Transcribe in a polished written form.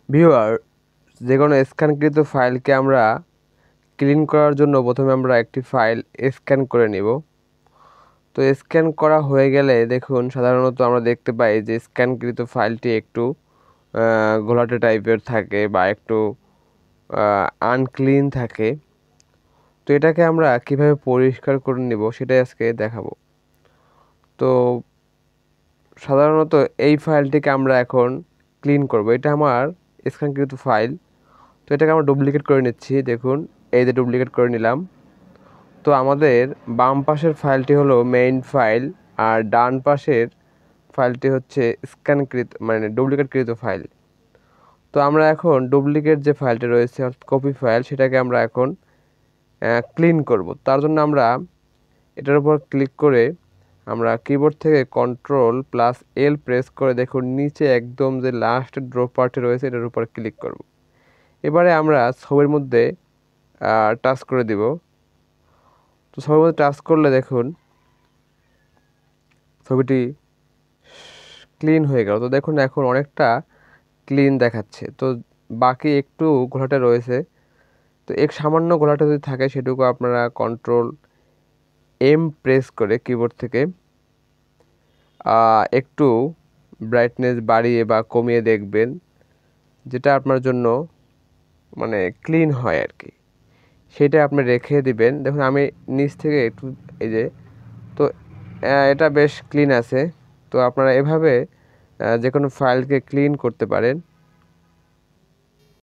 Viewer, যে কোনো স্ক্যানকৃত ফাইলকে আমরা ক্লিন করার জন্য প্রথমে আমরা একটি ফাইল স্ক্যান করে নিব। তো স্ক্যান করা হয়ে গেলে দেখুন সাধারণত আমরা দেখতে পাই যে স্ক্যানকৃত ফাইলটি একটু ঘোলাটে টাইপের থাকে বা একটু আনক্লিন থাকে। তো এটাকে আমরা কিভাবে পরিষ্কার করে নিব সেটাই আজকে দেখাবো। তো সাধারণত এই ফাইলটিকে আমরা এখন ক্লিন করব। এটা আমার স্ক্যানকৃত ফাইল। তো এটাকে আমরা ডুপ্লিকেট করে নিচ্ছি। দেখুন এই যে ডুপ্লিকেট করে নিলাম। তো আমাদের বাম পাশের ফাইলটি হলো মেইন ফাইল, আর ডান পাশের ফাইলটি হচ্ছে স্ক্যানকৃত মানে ডুপ্লিকেটকৃত ফাইল। তো আমরা এখন ডুপ্লিকেট যে ফাইলটি রয়েছে অর্থাৎ কপি ফাইল, সেটাকে আমরা এখন ক্লিন করব। তার জন্য আমরা এটার উপর ক্লিক করে আমরা কিবোর্ড থেকে Ctrl+L প্রেস করে দেখুন নিচে একদম যে লাস্ট ড্র পার্টে রয়েছে এটার উপর ক্লিক করব। এবারে আমরা ছবির মধ্যে টাচ করে দিব। তো ছবির মধ্যে টাচ করলে দেখুন ছবিটি ক্লিন হয়ে গেল। তো দেখুন এখন অনেকটা ক্লিন দেখাচ্ছে। তো বাকি একটু ঘোলাটে রয়েছে। তো এক সামান্য ঘোলাটে যদি থাকে সেটুকু আপনারা Ctrl+M প্রেস করে কিবোর্ড থেকে একটু ব্রাইটনেস বাড়িয়ে বা কমিয়ে দেখবেন, যেটা আপনার জন্য মানে ক্লিন হয় আর কি, সেটা আপনি রেখে দিবেন। দেখুন আমি নিচ থেকে একটু এই যে, তো এটা বেশ ক্লিন আছে। তো আপনারা এভাবে যে কোনো ফাইলকে ক্লিন করতে পারেন।